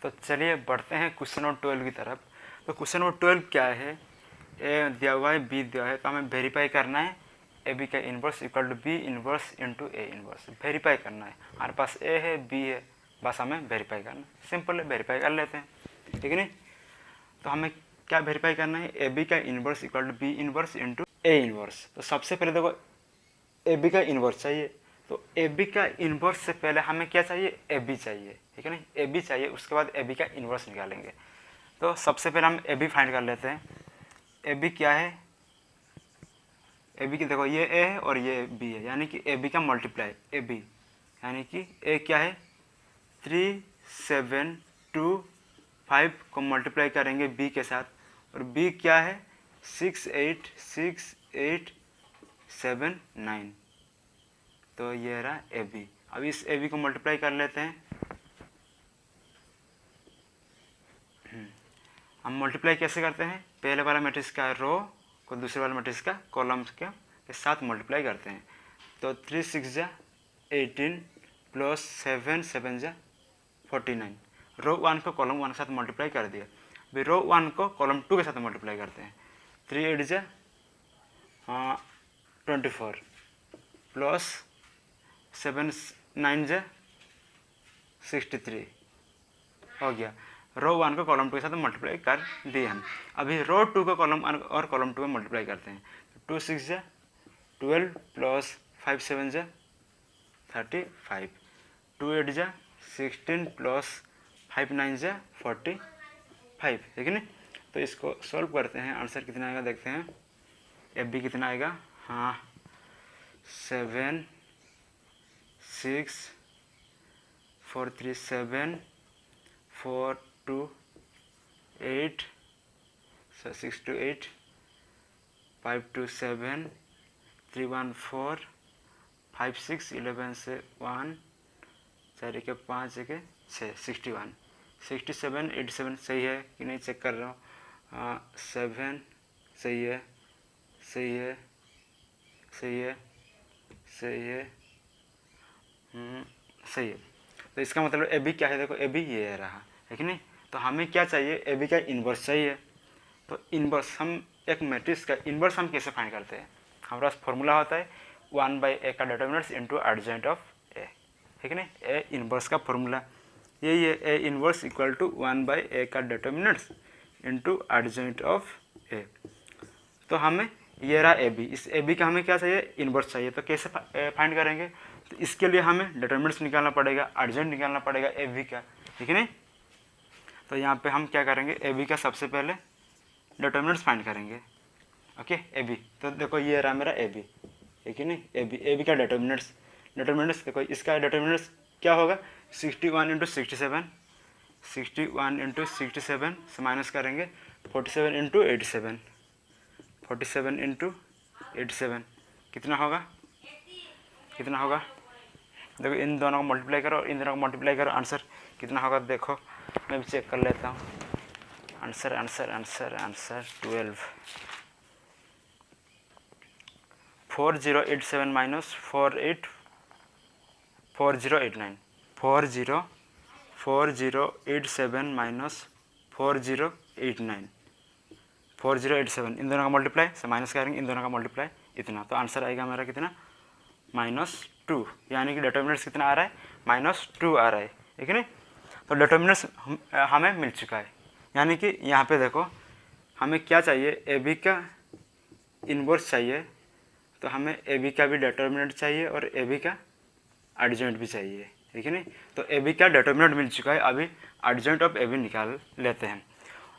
तो चलिए बढ़ते हैं क्वेश्चन नंबर 12 की तरफ। तो क्वेश्चन नंबर 12 क्या है, ए दिया हुआ है, बी दिया है, तो हमें वेरीफाई करना है ए बी का inverse equal to B inverse into A inverse. Verify करना है, हमारे पास ए है बी है, बस हमें वेरीफाई करना है। सिंपल है, वेरीफाई कर लेते हैं, ठीक है नहीं। तो हमें क्या वेरीफाई करना है, ए बी का inverse equal to B inverse into A inverse. तो सबसे पहले देखो ए बी का इन्वर्स चाहिए, तो ए बी का इन्वर्स से पहले हमें क्या चाहिए, ए बी चाहिए, ठीक है नहीं। ए बी चाहिए, उसके बाद ए बी का इन्वर्स निकालेंगे। तो सबसे पहले हम ए बी फाइंड कर लेते हैं। ए बी क्या है, ए बी की देखो ये ए है और ये बी है, यानी कि ए बी का मल्टीप्लाई ए बी, यानी कि ए क्या है 3 7 2 5 को मल्टीप्लाई करेंगे बी के साथ, और बी क्या है 6 8 6 8 7 9। तो ये रहा ए बी। अब इस ए बी को मल्टीप्लाई कर लेते हैं। हम मल्टीप्लाई कैसे करते हैं, पहले वाला मैट्रिक्स का रो को दूसरे वाले मैट्रिक्स का कॉलम के साथ मल्टीप्लाई करते हैं। तो 3 6 जा 18 प्लस 7 7 जा 49। रो 1 को कॉलम 1 के साथ मल्टीप्लाई कर दिया। अभी रो 1 को कॉलम 2 के साथ मल्टीप्लाई करते हैं। 3 8 जा 24 प्लस 7 9 जा 63 हो गया। रो 1 को कॉलम 2 के साथ मल्टीप्लाई कर दिए हम। अभी रो 2 को कॉलम 1 और कॉलम 2 में मल्टीप्लाई करते हैं। 2 6 जा 12 प्लस 5 7 जा 35, 2 8 जा 16 प्लस 5 9 जा 45, ठीक है ना। तो इसको सॉल्व करते हैं, आंसर कितना आएगा देखते हैं। एफ बी कितना आएगा, हाँ 7 6 4 3 7 4 2 8 6 2 8 5 2 7 3 1 4 5 6 11 से 1 4 के 5 के 6 61 67 87 सही है कि नहीं चेक कर रहा हूँ। 7 सही है, सही है, सही है, सही है, सही है। तो इसका मतलब ए बी क्या है, देखो ए बी ये रहा है कि नहीं। तो हमें क्या चाहिए, ए बी का इन्वर्स चाहिए। तो इन्वर्स हम एक मैट्रिक्स का इन्वर्स हम कैसे फाइंड करते हैं, हमारे पास फॉर्मूला होता है 1/a का डिटर्मिनेंट्स इंटू एडजेंट ऑफ ए, ठीक है ना। ए इन्वर्स का फॉर्मूला यही है, A inverse equal to 1/a का डिटर्मिनेंट्स इंटू एडजेंट ऑफ ए। तो हमें ये रहा ए बी, इस ए बी का हमें क्या चाहिए, इन्वर्स चाहिए। तो कैसे फाइंड करेंगे, तो इसके लिए हमें डिटर्मिनेंट्स निकालना पड़ेगा, एडजेंट निकालना पड़ेगा ए बी का, ठीक है नहीं। तो यहाँ पे हम क्या करेंगे, ए बी का सबसे पहले डिटर्मिनेंट्स फाइंड करेंगे, ओके ए बी। तो देखो ये रहा मेरा ए बी, ठीक है नहीं। ए बी का डिटर्मिनेंट्स देखो, इसका डिटर्मिनेंट्स क्या होगा 61 इंटू 67, 61 इंटू 67 से माइनस करेंगे 47 इंटू 87, 47 इंटू 87 कितना होगा, कितना होगा, देखो इन दोनों को मल्टीप्लाई करो और इन दोनों को मल्टीप्लाई करो, आंसर कितना होगा देखो, मैं भी चेक कर लेता हूँ। Answer answer answer answer 12 4087 minus 48 4089 4087 minus 4089 4087 इन दोनों का मल्टीप्लाई से माइनस करेंगे, इन दोनों का मल्टीप्लाई इतना। तो आंसर आएगा मेरा कितना -2, यानी कि डिटर्मिनेंट्स कितना आ रहा है -2 आ रहा है, ठीक है ना। तो डिटर्मिनेंट्स हमें मिल चुका है, यानी कि यहाँ पे देखो हमें क्या चाहिए, ए बी का इन्वर्स चाहिए, तो हमें ए बी का भी डिटर्मिनेंट चाहिए और ए बी का एडजेंट भी चाहिए, ठीक है नहीं। तो ए बी का डिटर्मिनेंट मिल चुका है, अभी एडजेंट ऑफ ए बी निकाल लेते हैं।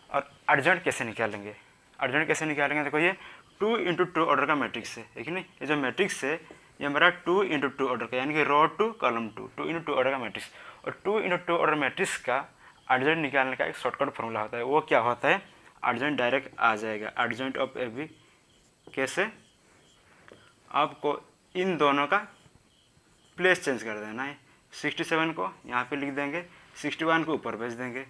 और एडजेंट कैसे निकालेंगे, एडजेंट कैसे निकालेंगे, देखो ये 2 इंटू 2 ऑर्डर का मैट्रिक्स है, ठीक है नहीं। ये जो मैट्रिक्स है ये मेरा 2 इंटू 2 ऑर्डर का, यानी कि रो 2 कॉलम 2, 2 इंटू 2 ऑर्डर का मैट्रिक्स। और 2 इंटू 2 ऑर्डर मैट्रिक्स का एडजेंट निकालने का एक शॉर्टकट फॉर्मूला होता है, वो क्या होता है, एडजेंट डायरेक्ट आ जाएगा। एडजेंट ऑफ ए बी कैसे, आपको इन दोनों का प्लेस चेंज कर देना है। 67 को यहाँ पे लिख देंगे, 61 को ऊपर भेज देंगे,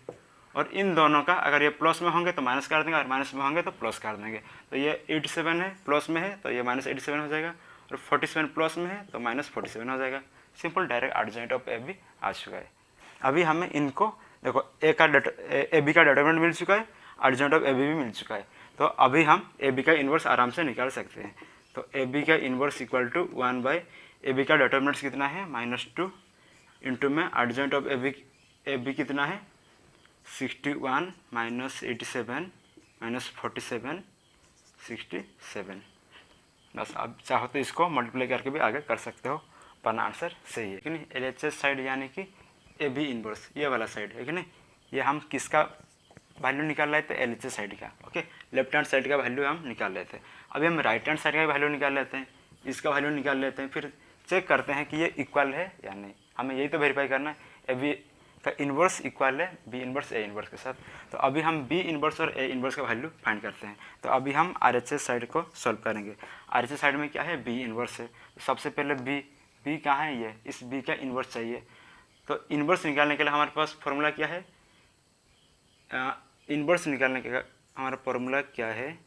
और इन दोनों का अगर ये प्लस में होंगे तो माइनस कर देंगे, और माइनस में होंगे तो प्लस कर देंगे। तो ये 87 है, प्लस में है तो ये -87 हो जाएगा, और 47 प्लस में है तो -47 हो जाएगा। Simple direct adjoint of A B आ चुका है। अभी हमें इनको देखो ए बी का डिटरमिनेंट मिल चुका है, एडजॉइंट ऑफ ए बी भी मिल चुका है। तो अभी हम ए बी का इन्वर्स आराम से निकाल सकते हैं। तो ए बी का inverse equal to 1 by A B का डिटरमिनेंट कितना है -2 इंटू में एडजॉइंट ऑफ ए बी कितना है 61 -87 -47 67। बस आप चाहो तो इसको मल्टीप्लाई करके भी आगे कर सकते हो, पर आंसर सही है कि नहीं। LHS साइड यानी कि ए बी इन्वर्स ये वाला साइड है कि नहीं। ये हम किसका वैल्यू निकाल रहे थे, LHS साइड का। ओके, लेफ्ट हैंड साइड का वैल्यू हम निकाल लेते हैं। अभी हम राइट हैंड साइड का वैल्यू निकाल लेते हैं, इसका वैल्यू निकाल लेते हैं, फिर चेक करते हैं कि ये इक्वल है या नहीं। हमें यही तो वेरीफाई करना है, ए बी का इन्वर्स इक्वल है बी इन्वर्स ए इन्वर्स के साथ। तो अभी हम बी इन्वर्स और ए इन्वर्स का वैल्यू फाइंड करते हैं। तो अभी हम RHS साइड को सॉल्व करेंगे। RHS साइड में क्या है, बी इन्वर्स है। तो सबसे पहले बी कहाँ है, ये इस बी का इन्वर्स चाहिए। तो इन्वर्स निकालने के लिए हमारे पास फॉर्मूला क्या है, इन्वर्स निकालने का हमारा फॉर्मूला क्या है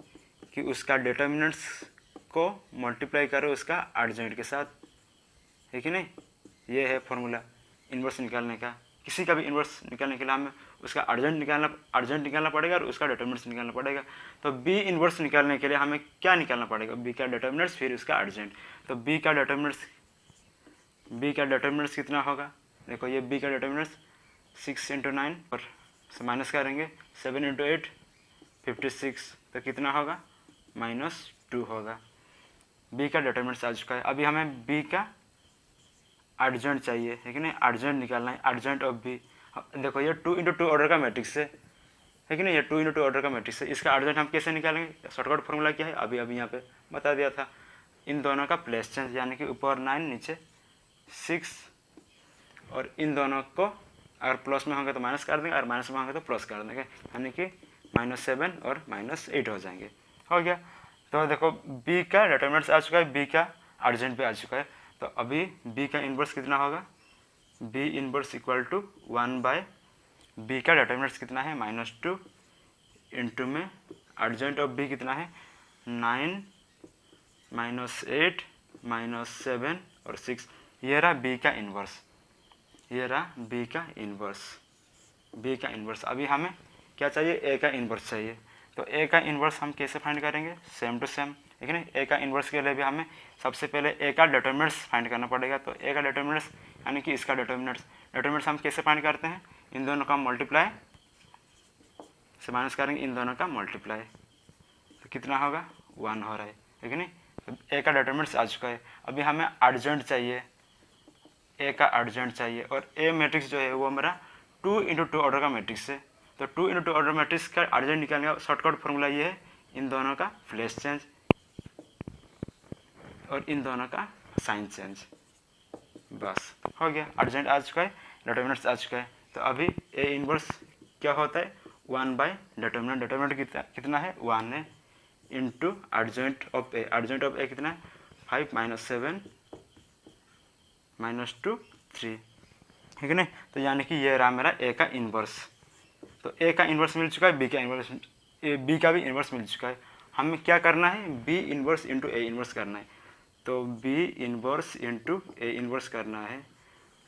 कि उसका डिटर्मिनेंट्स को मल्टीप्लाई करो उसका एडजॉइंट के साथ, है कि नहीं। ये है फॉर्मूला इन्वर्स निकालने का। किसी का भी इन्वर्स निकालने के लिए हमें उसका एडजॉइंट निकालना पड़ेगा और उसका डिटर्मिनेंट्स निकालना पड़ेगा। तो बी इन्वर्स निकालने के लिए हमें क्या निकालना पड़ेगा, बी का डिटर्मिनेंट्स फिर उसका एडजॉइंट। तो बी का डिटर्मिनेंट्स कितना होगा, देखो ये बी का डिटर्मिनेंट्स 6 × 9 और से माइनस करेंगे 7 × 8 56, तो कितना होगा -2 होगा। बी का डिटर्मिनेंट्स आ चुका है। अभी हमें बी का एडजॉइंट चाहिए, है कि नहीं, एडजॉइंट निकालना है, एडजॉइंट ऑफ बी। देखो ये 2 × 2 ऑर्डर का मैट्रिक्स है कि नहीं, ये 2 × 2 ऑर्डर का मैट्रिक्स है। इसका एडजॉइंट हम कैसे निकालेंगे, शॉर्टकट फॉर्मूला क्या है, अभी यहाँ पे बता दिया था। इन दोनों का प्लेस चेंज, यानी कि ऊपर 9 नीचे 6, और इन दोनों को अगर प्लस में होंगे तो माइनस कर देंगे और माइनस में होंगे तो प्लस कर देंगे, यानी कि -7 और -8 हो जाएंगे। हो गया। तो देखो बी का डिटरमिनेंट्स आ चुका है, बी का एडजॉइंट भी आ चुका है। तो अभी बी का इन्वर्स कितना होगा, B inverse equal to 1 by B का डिटरमिनेंट्स कितना है -2 इंटू में एडजॉइंट ऑफ बी कितना है 9 -8 -7 और 6। ये रहा बी का इन्वर्स, ये रहा बी का इन्वर्स। अभी हमें क्या चाहिए, ए का इन्वर्स चाहिए। तो ए का इन्वर्स हम कैसे फाइंड करेंगे, सेम टू सेम, ठीक है ना। ए का इन्वर्स के लिए भी हमें सबसे पहले ए का डिटरमिनेंट्स फाइंड करना पड़ेगा। तो ए का डिटरमिनेंट्स यानी कि इसका डिटरमिनेंट्स हम कैसे फाइंड करते हैं, इन दोनों का मल्टीप्लाई से माइनस करेंगे, इन दोनों का मल्टीप्लाई, तो कितना होगा 1 हो रहा है कि नहीं। तो ए का डिटरमिनेंट्स आ चुका है। अभी हमें एडजॉइंट चाहिए, ए का एडजॉइंट चाहिए, और ए मैट्रिक्स जो है वो मेरा 2 × 2 ऑर्डर का मैट्रिक्स है। तो 2 × 2 ऑर्डर मैट्रिक्स का एडजॉइंट निकालने का शॉर्टकट फॉर्मूला ये है, इन दोनों का प्लेस चेंज और इन दोनों का साइन चेंज, बस हो गया। एडजॉइंट आ चुका है, डिटरमिनेंट्स आ चुका है। तो अभी ए इन्वर्स क्या होता है 1 बाय डिटरमिनेंट कितना है 1 है, इंटू एडजॉइंट ऑफ ए कितना है 5 -7 -2 3, ठीक है ना। तो यानी कि ये रहा मेरा ए का इन्वर्स। तो ए का इन्वर्स मिल चुका है, बी का भी इन्वर्स मिल चुका है। हमें क्या करना है, B inverse into A inverse करना है। तो B inverse into A inverse करना है।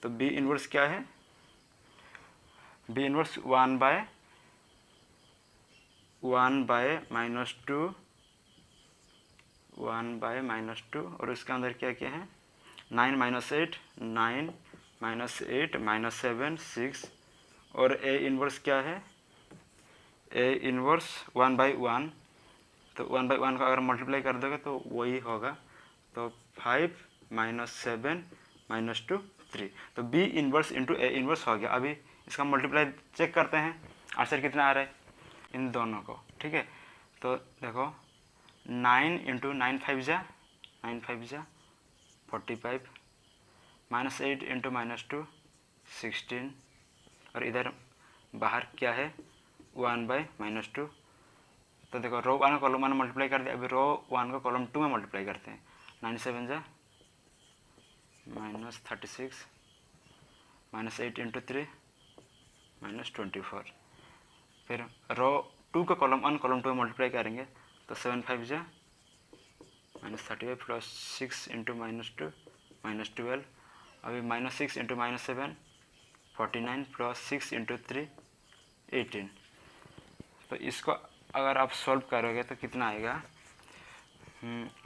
तो बी इन्वर्स क्या है, बी इन्वर्स 1 बाय -2 और इसके अंदर क्या क्या है 9 -8 9 -8 -7 6, और ए इन्वर्स क्या है, ए इन्वर्स 1/1। तो 1/1 का अगर मल्टीप्लाई कर दोगे तो वही होगा। तो 5 -7 -2 3। तो B inverse into A inverse हो गया। अभी इसका मल्टीप्लाई चेक करते हैं, आंसर कितना आ रहा है इन दोनों को, ठीक है। तो देखो 9 × 9 5 जा 45 -8 × -2 16, और इधर बाहर क्या है 1 बाय -2। तो देखो रो 1 को कॉलम 1 में मल्टीप्लाई कर दिया, अभी रो 1 को कॉलम 2 में मल्टीप्लाई करते हैं। 9 7 जा -36 -8 × 3 -24। फिर रो 2 को कॉलम 1 कॉलम 2 में मल्टीप्लाई करेंगे तो 7 5 जा -35 प्लस 6 × -2 -12। अभी -6 × -7 49 प्लस 6 × 3 18। तो इसको अगर आप सॉल्व करोगे तो कितना आएगा,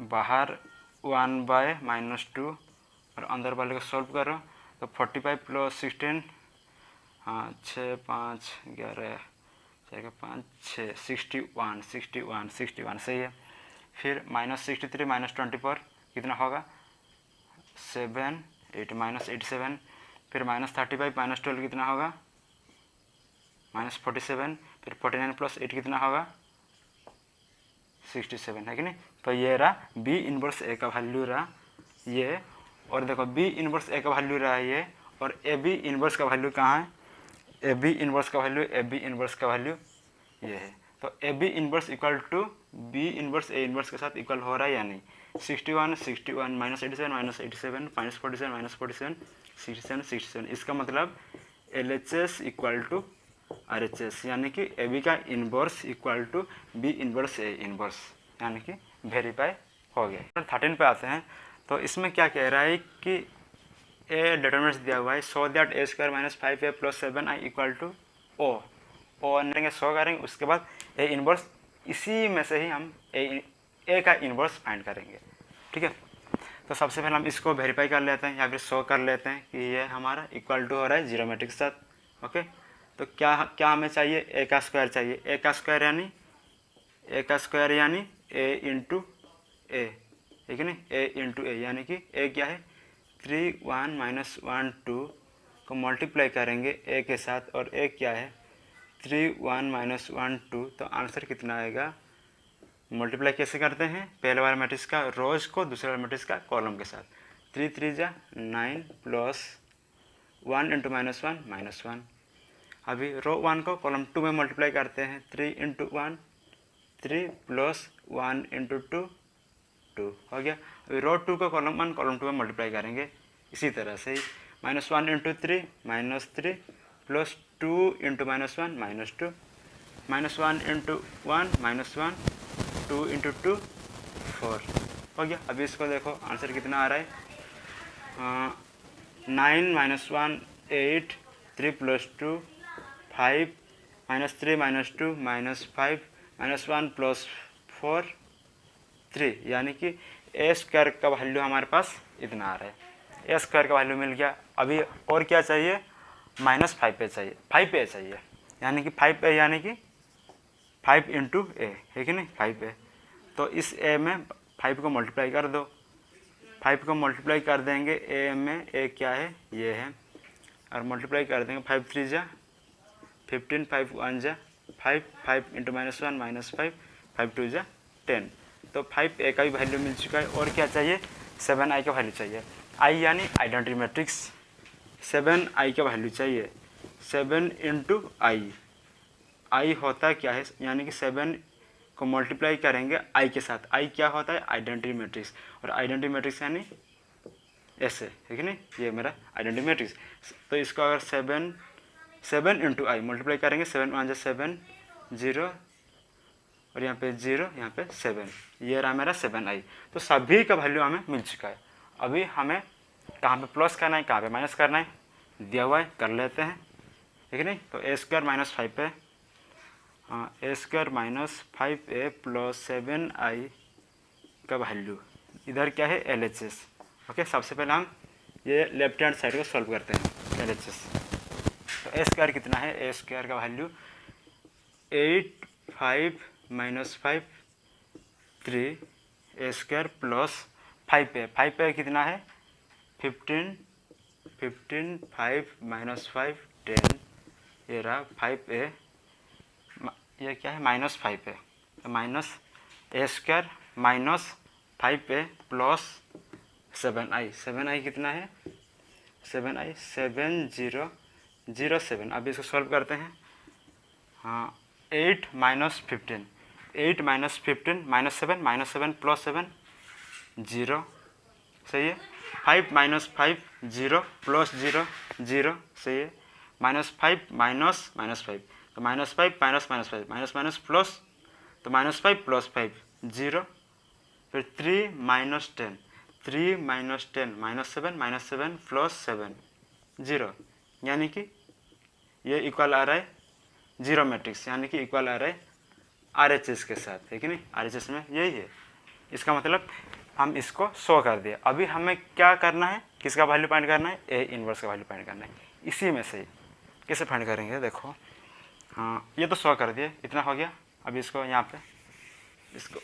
बाहर 1/-2 और अंदर वाले को सॉल्व करो तो 45 + 16, हाँ 6 5 11 4 5 6 61 सही है। फिर -63 -24 कितना होगा 7 8 -87। फिर -35 -12 कितना होगा -47। फिर 49 + 8 कितना होगा 67 है कि नहीं। तो ये रहा बी इनवर्स ए का वैल्यू रहा ये, और देखो बी इनवर्स ए का वैल्यू रहा ये, और ए बी इनवर्स का वैल्यू कहाँ है, ए बी इनवर्स का वैल्यू ये है। तो A B inverse equal to B inverse A inverse के साथ इक्वल हो रहा है या नहीं। 61 -87 -87 -47 -47 67 67, इसका मतलब LHS इक्वल टू RHS, यानी कि ए बी का inverse equal to B inverse A inverse, यानी कि वेरीफाई हो गया। 13 पे आते हैं। तो इसमें क्या कह रहा है कि ए डिटरमिनेंट्स दिया हुआ है, so that a² - 5a + 7i equal to O करेंगे, सो करेंगे, उसके बाद ए इनवर्स, इसी में से ही हम ए का इनवर्स फाइंड करेंगे। ठीक है, तो सबसे पहले हम इसको वेरीफाई कर लेते हैं या फिर शो कर लेते हैं कि ये हमारा इक्वल टू हो रहा है 0 मैट्रिक्स के साथ। ओके, तो क्या हमें चाहिए, ए का स्क्वायर चाहिए। ए का स्क्वायर यानी ए इंटू ए, ठीक है नहीं, ए इंटू ए, यानी कि ए क्या है 3 1 -1 2 को मल्टीप्लाई करेंगे ए के साथ, और ए क्या है 3 1 -1 2। तो आंसर कितना आएगा, मल्टीप्लाई कैसे करते हैं, पहले वाले मैट्रिक्स का रोज को दूसरे वाले मैट्रिक्स का कॉलम के साथ, 3 3 जा 9 प्लस 1 × -1 -1। अभी रो 1 को कॉलम 2 में मल्टीप्लाई करते हैं, 3 × 1 3 प्लस 1 × 2 2 हो गया। अभी रो 2 को कॉलम 1 कॉलम 2 में मल्टीप्लाई करेंगे, इसी तरह से ही -1 × 3 -3 प्लस 2 × -1 -2 -1 × 1 -1 2 × 2 4 हो गया। अभी इसको देखो आंसर कितना आ रहा है, 9 -1 8 3 + 2 5 -3 -2 -5 -1 + 4 3, यानी कि a² का वैल्यू हमारे पास इतना आ रहा है। a² का वैल्यू मिल गया। अभी और क्या चाहिए, -5a चाहिए, 5a चाहिए, यानी कि 5a यानी कि 5 × a है कि नहीं 5a। तो इस a में 5 को मल्टीप्लाई कर दो, 5 को मल्टीप्लाई कर देंगे a में, a क्या है ये है, और मल्टीप्लाई कर देंगे 5 3 जा 15 5 1 जा 5 5 × -1 -5 5 2 जा 10। तो 5a का भी वैल्यू मिल चुका है। और क्या चाहिए, 7i का वैल्यू चाहिए। i यानी आइडेंटिटी मैट्रिक्स, 7i का वैल्यू चाहिए, 7 × i होता है क्या है, यानी कि 7 को मल्टीप्लाई करेंगे i के साथ। i क्या होता है, आइडेंटिटी मैट्रिक्स, और आइडेंटिटी मैट्रिक्स यानी ऐसे है कि नहीं, ये मेरा आइडेंटिटी मैट्रिक्स। तो इसको अगर 7 × i मल्टीप्लाई करेंगे, 7 1 7 0, और यहाँ पे 0 यहाँ पे 7, ये रहा मेरा 7i। तो सभी का वैल्यू हमें मिल चुका है। अभी हमें कहाँ पे प्लस करना है, कहाँ पे माइनस करना है, दिया हुआ है, कर लेते हैं, ठीक है नहीं। तो a² - 5a, हाँ a² - 5a + 7i का वैल्यू इधर क्या है LHS। ओके, सबसे पहले हम ये लेफ्ट हैंड साइड को सॉल्व करते हैं, LHS। तो a² कितना है, a² का वैल्यू 8 5 -5 3 a² + 5a, 5a कितना है 15 15 5 -5 10, ये रहा 5a, ये क्या है -5a, तो -a² - 5a + 7i, 7i कितना है 7i 7007। अभी इसको सॉल्व करते हैं। हाँ 8 - 15 8 - 15 -7 -7 + 7 0, सही है। 5 - 5 0 + 0 0, सही है। -5 -5, तो -5 -5 --- प्लस, तो -5 + 5 0, फिर 3 - 10 3 - 10 -7 + 7 0, यानी कि ये इक्वल आ रहा है जीरो मैट्रिक्स यानी कि इक्वल आ रहा है RHS के साथ, है कि नहीं। RHS में यही है, इसका मतलब हम इसको शो कर दिए। अभी हमें क्या करना है, किसका वैल्यू फाइंड करना है, A इनवर्स का वैल्यू फाइंड करना है। इसी में से कैसे फाइंड करेंगे, देखो हाँ ये तो शो कर दिए, इतना हो गया। अभी इसको यहाँ पे इसको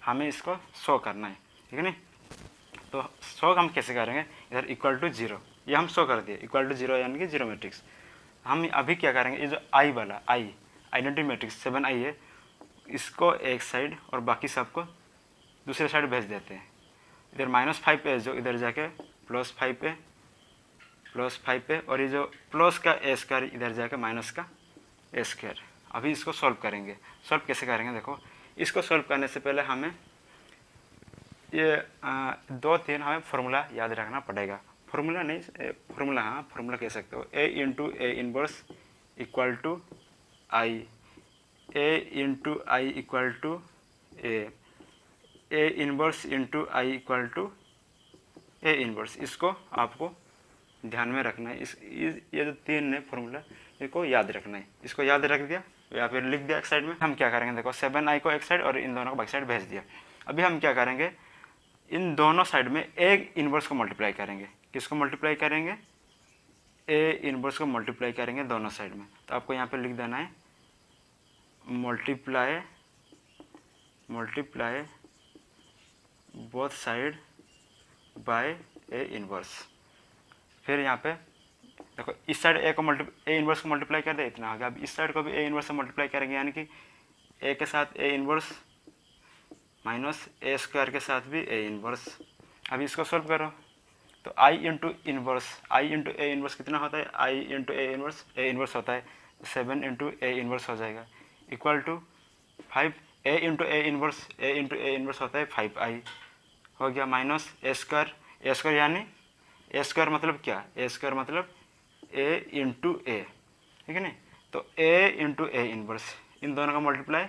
हमें इसको शो करना है, ठीक है नहीं। तो शो हम कैसे करेंगे, इधर इक्वल टू जीरो, ये हम शो कर दिए इक्वल टू जीरो यानी कि जीरो मैट्रिक्स। हम अभी क्या करेंगे, ये जो आई वाला आइडेंटिटी मैट्रिक्स 7i है, इसको एक साइड और बाकी सबको दूसरे साइड भेज देते हैं। इधर -5 पे जो इधर जाके +5 पे और ये जो प्लस का ए स्क्वायर इधर जाके माइनस का ए स्क्वायर। अभी इसको सॉल्व करेंगे। सॉल्व कैसे करेंगे, देखो इसको सॉल्व करने से पहले हमें ये 2-3 हमें फार्मूला याद रखना पड़ेगा। फार्मूला नहीं, फार्मूला, हाँ फार्मूला कह सकते हो। A into A inverse equal to I, A into I equal to A inverse into I equal to A inverse. इसको आपको ध्यान में रखना है। ये जो 3 है फार्मूला, इसको याद रखना है। इसको याद रख दिया या फिर लिख दिया एक साइड में। हम क्या करेंगे, देखो 7i को एक साइड और इन दोनों को बैक साइड भेज दिया। अभी हम क्या करेंगे, इन दोनों साइड में ए इनवर्स को मल्टीप्लाई करेंगे। किसको मल्टीप्लाई करेंगे, ए इनवर्स को मल्टीप्लाई करेंगे दोनों साइड में। तो आपको यहाँ पे लिख देना है multiply both side by A inverse. फिर यहाँ पे देखो इस साइड ए इनवर्स को मल्टीप्लाई कर दे, इतना आ गया। अब इस साइड को भी ए इनवर्स से मल्टीप्लाई करेंगे, यानी कि ए के साथ A inverse minus A square के साथ भी ए इनवर्स। अभी इसको सॉल्व करो तो आई इंटू ए इनवर्स कितना होता है, आई इंटू ए इनवर्स होता है 7 इंटू ए इनवर्स हो जाएगा equal to 5। A into A inverse होता है 5i हो गया, माइनस ए स्क्वायर यानी ए स्क्वायर मतलब क्या, ए स्क्वायर मतलब ए इंटू ए, ठीक है नहीं। तो ए इंटू ए इनवर्स, इन दोनों का multiply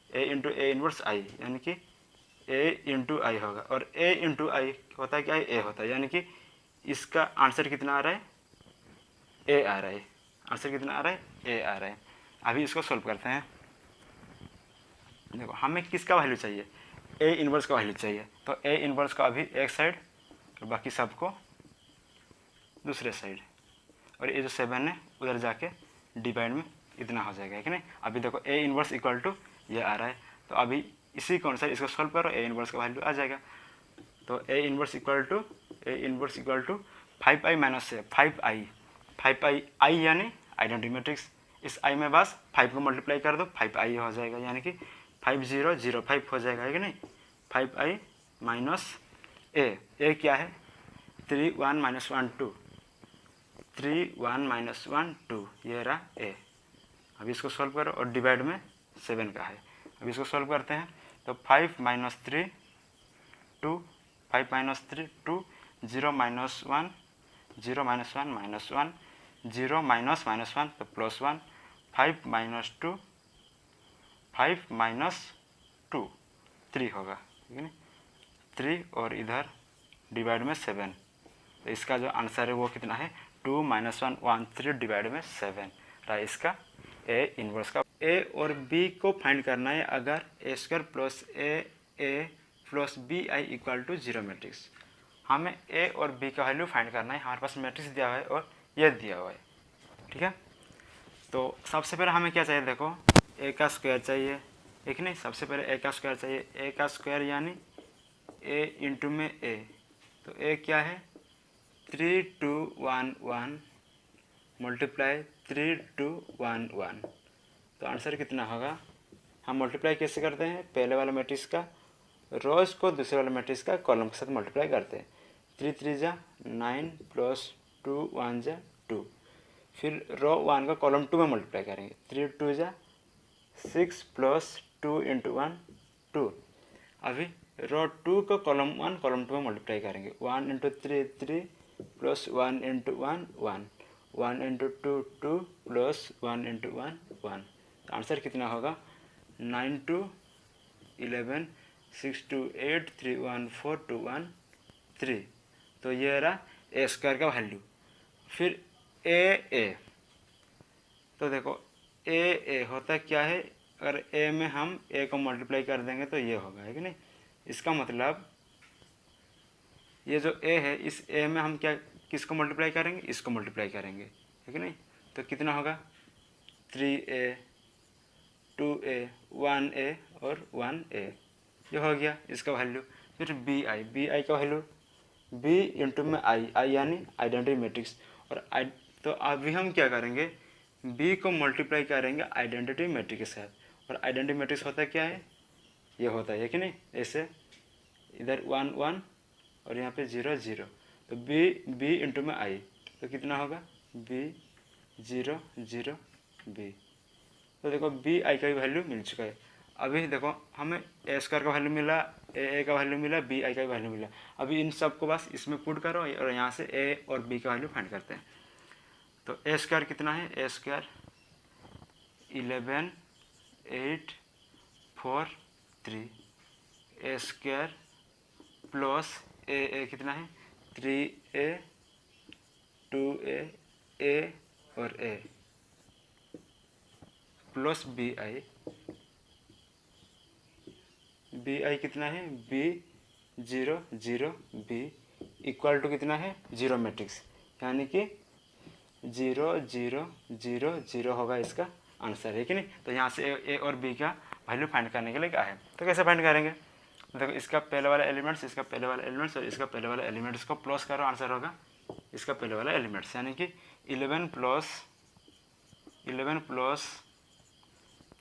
A into A inverse आई, यानी कि ए इंटू आई होगा। और ए इंटू आई होता है क्या, ए होता है, यानी कि इसका आंसर कितना आ रहा है, ए आ रहा है। आंसर कितना आ रहा है, ए आ रहा है। अभी इसको सॉल्व करते हैं। देखो हमें किसका वैल्यू चाहिए, ए इनवर्स का वैल्यू चाहिए। तो ए इनवर्स का अभी एक साइड और बाकी सबको दूसरे साइड, और ये जो 7 है उधर जाके डिवाइड में इतना हो जाएगा, है कि नहीं। अभी देखो ए इनवर्स इक्वल टू ये आ रहा है, तो अभी इसी कौन सा इसको सॉल्व करो, ए इनवर्स का वैल्यू आ जाएगा। तो A inverse equal to 5i minus 5i I यानी आइडेंटिटी मैट्रिक्स। इस आई में बस 5 को मल्टीप्लाई कर दो, 5i हो जाएगा, यानी कि 5005 हो जाएगा, है कि नहीं। 5i माइनस ए क्या है, 3 1 - 1 2, 3 1 - 1 2, ये रहा ए। अभी इसको सॉल्व करो और डिवाइड में 7 का है। अभी इसको सॉल्व करते हैं तो 5 - 3 2, 5 - 3 2, 0 - 1 0 - 1 -1 0 -1 तो +1, 5 - 2 5 - 2 3 होगा, ठीक है ना। 3 और इधर डिवाइड में 7, तो इसका जो आंसर है वो कितना है, 2 - 1 1 3 डिवाइड में 7 रहा इसका ए इनवर्स का। ए और बी को फाइंड करना है अगर A square plus A plus B I equal to 0 matrix. हमें ए और बी का वैल्यू फाइंड करना है। हमारे पास मैट्रिक्स दिया हुआ है और ये दिया हुआ है, ठीक है। तो सबसे पहले हमें क्या चाहिए, देखो ए का स्क्वायर चाहिए, एक नहीं। सबसे पहले ए का स्क्वायर चाहिए। ए का स्क्वायर यानी ए इंटू में ए, तो ए क्या है 3 2 1 1 मल्टीप्लाई 3 2 1 1, तो आंसर कितना होगा। हम मल्टीप्लाई कैसे करते हैं, पहले वाला मैट्रिक्स का रोज को दूसरे वाले मैट्रिक्स का कॉलम के साथ मल्टीप्लाई करते हैं। 3 3 जा 9 प्लस 2 1 जा 2, फिर रो 1 का कॉलम 2 में मल्टीप्लाई करेंगे। 3 2 जा 6 प्लस 2 इंटू 1 2। अभी रो 2 को कॉलम 1 कॉलम 2 में मल्टीप्लाई करेंगे। 1 into 3 3 plus 1 into 1 1, 1 into 2 2 plus 1 into 1 1। Answer कितना होगा 9 2 11 6 2 8 3 1 4 2 1 3। तो ये रहा ए स्क्वायर का वैल्यू। फिर ए तो देखो ए होता क्या है, अगर ए में हम ए को मल्टीप्लाई कर देंगे तो ये होगा, है कि नहीं। इसका मतलब ये जो ए है, इस ए में हम क्या किसको मल्टीप्लाई करेंगे, इसको मल्टीप्लाई करेंगे, है कि नहीं। तो कितना होगा 3a 2a 1a और 1a, ये हो गया इसका वैल्यू। फिर बी आई का वैल्यू बी इंटू में आई यानी आइडेंटिटी मैट्रिक्स। और तो अभी हम क्या करेंगे, बी को मल्टीप्लाई करेंगे आइडेंटिटी मैट्रिक्स के साथ। और आइडेंटिटी मैट्रिक्स होता क्या है, ये होता है कि नहीं, ऐसे इधर 1 1 और यहाँ पे 0 0। तो बी इंटू में आई, तो कितना होगा बी 0 0 बी। तो देखो बी आई का भी वैल्यू मिल चुका है। अभी देखो हमें ए स्क्वायर का वैल्यू मिला, ए का वैल्यू मिला, बी आई का भी वैल्यू मिला। अभी इन सबको बस इसमें पुट करो और यहाँ से ए और बी का वैल्यू फाइंड करते हैं। तो ए स्क्वायर कितना है, ए स्क्वायर 11 8 4 3, ए स्क्वायर प्लस ए कितना है 3a 2a ए और ए प्लस बी आई कितना है बी 0 0 बी इक्वल टू कितना है 0 मैट्रिक्स, यानी कि 0 0 0 0 होगा इसका आंसर, है कि नहीं। तो यहाँ से ए और बी का वैल्यू फाइंड करने के लिए क्या है, तो कैसे फाइंड करेंगे। देखो इसका पहले वाला एलिमेंट्स, इसका पहले वाला एलिमेंट्स और इसका पहले वाला एलिमेंट्स को प्लस करो, आंसर होगा इसका पहले वाला एलिमेंट्स, यानी कि 11 plus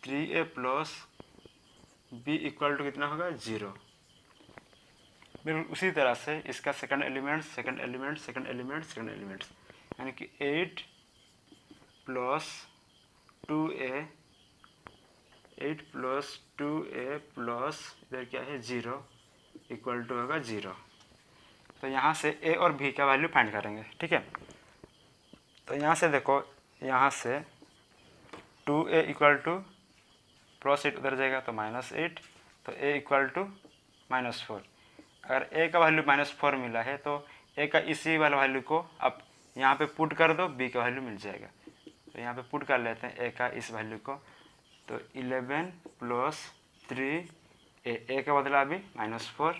3a plus B equal to कितना होगा 0। बिल्कुल उसी तरह से इसका सेकंड एलिमेंट्स, यानी कि 8 प्लस 2a प्लस इधर क्या है 0 इक्वल टू होगा 0। तो यहाँ से ए और बी का वैल्यू फाइंड करेंगे, ठीक है। तो यहाँ से देखो, यहाँ से 2a इक्वल टू प्लस 8 उधर जाएगा तो -8, तो a इक्वल टू -4। अगर a का वैल्यू -4 मिला है तो a का इसी वाला वैल्यू को अब यहाँ पे पुट कर दो, b का वैल्यू मिल जाएगा। तो यहाँ पे पुट कर लेते हैं a का इस वैल्यू को, तो 11 प्लस 3a का बदला अभी -4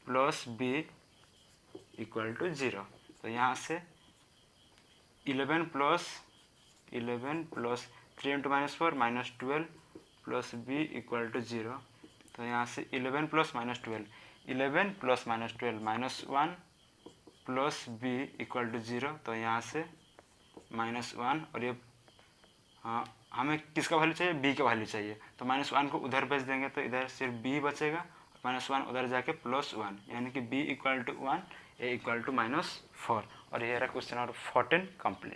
प्लस b इक्वल टू 0। तो यहाँ से 11 plus 3 into -4 -12 plus b equal to 0। तो यहाँ से 11 plus -12 -1 plus b equal to 0। तो यहाँ से -1 और ये हाँ हमें किसका वैल्यू चाहिए, b का वैल्यू चाहिए। तो -1 को उधर भेज देंगे तो इधर सिर्फ b बचेगा, -1 उधर जाके +1, यानी कि b equal to 1 a equal to -4। और ये रहा क्वेश्चन नंबर 14 कंप्लीट।